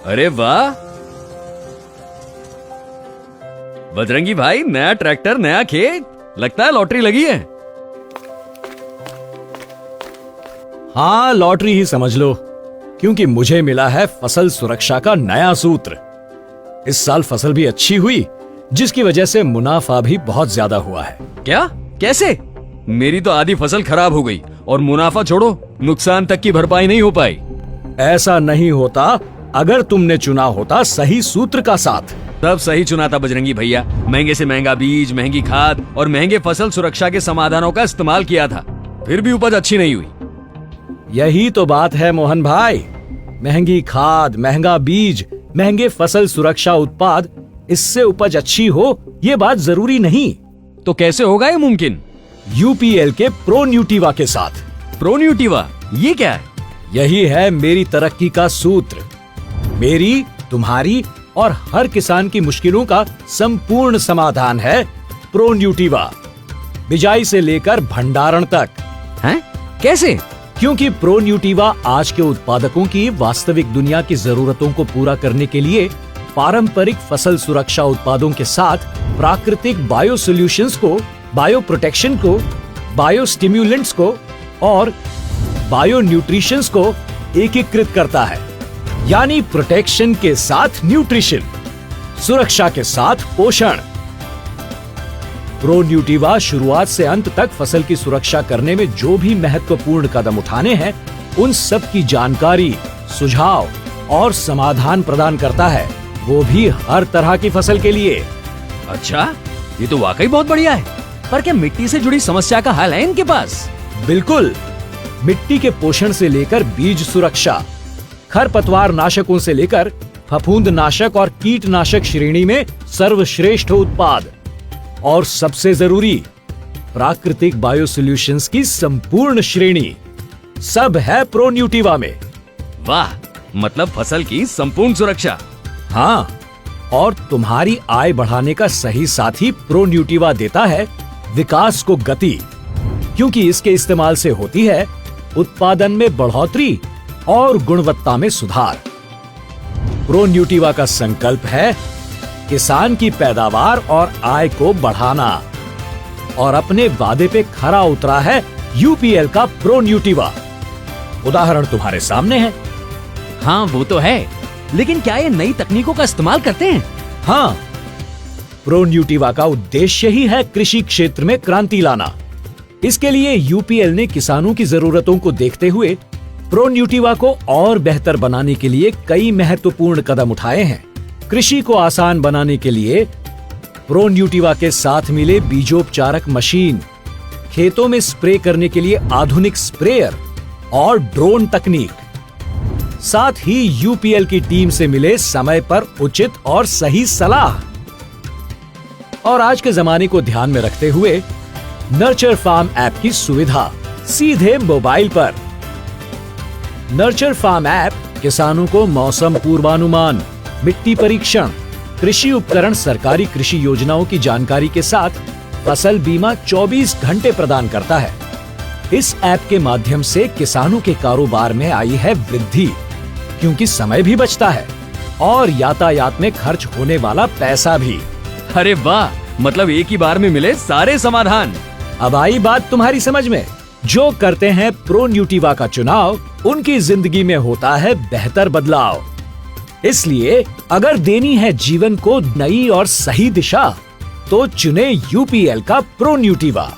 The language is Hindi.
अरे वाह बजरंगी भाई, नया ट्रैक्टर, नया खेत, लगता है लॉटरी लगी है। हाँ, लॉटरी ही समझ लो, क्योंकि मुझे मिला है फसल सुरक्षा का नया सूत्र। इस साल फसल भी अच्छी हुई, जिसकी वजह से मुनाफा भी बहुत ज्यादा हुआ है। क्या? कैसे? मेरी तो आधी फसल खराब हो गई और मुनाफा छोड़ो, नुकसान तक की भरपाई नहीं हो पाई। ऐसा नहीं होता अगर तुमने चुना होता सही सूत्र का साथ। तब सही चुना था बजरंगी भैया। महंगे से महंगा बीज, महंगी खाद और महंगे फसल सुरक्षा के समाधानों का इस्तेमाल किया था, फिर भी उपज अच्छी नहीं हुई। यही तो बात है मोहन भाई, महंगी खाद, महंगा बीज, महंगे फसल सुरक्षा उत्पाद, इससे उपज अच्छी हो ये बात जरूरी नहीं। तो कैसे होगा ये मुमकिन? यूपीएल के प्रो न्यूट्रीवा के साथ। प्रो न्यूट्रीवा ये क्या है? यही है मेरी तरक्की का सूत्र। मेरी, तुम्हारी और हर किसान की मुश्किलों का संपूर्ण समाधान है प्रो न्यूट्रीवा। बिजाई से लेकर भंडारण तक। हैं? कैसे? क्योंकि प्रो न्यूट्रीवा आज के उत्पादकों की वास्तविक दुनिया की जरूरतों को पूरा करने के लिए पारंपरिक फसल सुरक्षा उत्पादों के साथ प्राकृतिक बायो सॉल्यूशंस को, बायो प्रोटेक्शन को, बायो स्टिम्युलेंट्स को और बायो न्यूट्रिशंस को एकीकृत करता है। यानी प्रोटेक्शन के साथ न्यूट्रिशन, सुरक्षा के साथ पोषण। प्रो न्यूट्रीवा शुरुआत से अंत तक फसल की सुरक्षा करने में जो भी महत्वपूर्ण कदम उठाने हैं, उन सब की जानकारी, सुझाव और समाधान प्रदान करता है, वो भी हर तरह की फसल के लिए। अच्छा, ये तो वाकई बहुत बढ़िया है। पर क्या मिट्टी से जुड़ी समस्या का हल है इनके पास? बिल्कुल, मिट्टी के पोषण से लेकर बीज सुरक्षा, खरपतवार नाशकों से लेकर फफूंद नाशक और कीटनाशक श्रेणी में सर्वश्रेष्ठ उत्पाद, और सबसे जरूरी प्राकृतिक बायो सॉल्यूशंस की संपूर्ण श्रेणी, सब है प्रो न्यूट्रीवा में। वाह, मतलब फसल की संपूर्ण सुरक्षा। हाँ, और तुम्हारी आय बढ़ाने का सही साथी प्रो न्यूट्रीवा देता है विकास को गति, क्योंकि इसके इस्तेमाल से होती है उत्पादन में बढ़ोतरी और गुणवत्ता में सुधार। प्रो न्यूट्रीवा का संकल्प है किसान की पैदावार और आय को बढ़ाना, और अपने वादे पे खरा उतरा है यूपीएल का प्रो न्यूट्रीवा। उदाहरण तुम्हारे सामने है। हाँ वो तो है, लेकिन क्या ये नई तकनीकों का इस्तेमाल करते हैं? हाँ, प्रो न्यूट्रीवा का उद्देश्य ही है कृषि क्षेत्र में क्रांति लाना। इसके लिए यूपीएल ने किसानों की जरूरतों को देखते हुए प्रो न्यूट्रीवा को और बेहतर बनाने के लिए कई महत्वपूर्ण कदम उठाए हैं। कृषि को आसान बनाने के लिए प्रो न्यूट्रीवा के साथ मिले बीजोपचारक मशीन, खेतों में स्प्रे करने के लिए आधुनिक स्प्रेयर और ड्रोन तकनीक, साथ ही यूपीएल की टीम से मिले समय पर उचित और सही सलाह, और आज के जमाने को ध्यान में रखते हुए नर्चर फार्म ऐप की सुविधा सीधे मोबाइल पर। नर्चर फार्म ऐप किसानों को मौसम पूर्वानुमान, मिट्टी परीक्षण, कृषि उपकरण, सरकारी कृषि योजनाओं की जानकारी के साथ फसल बीमा 24 घंटे प्रदान करता है। इस ऐप के माध्यम से किसानों के कारोबार में आई है वृद्धि, क्योंकि समय भी बचता है और यातायात में खर्च होने वाला पैसा भी। अरे वाह, मतलब एक ही बार में मिले सारे समाधान। अब आई बात तुम्हारी समझ में। जो करते हैं प्रो न्यूट्रीवा का चुनाव, उनकी जिंदगी में होता है बेहतर बदलाव। इसलिए अगर देनी है जीवन को नई और सही दिशा, तो चुने यूपीएल का प्रो न्यूट्रीवा।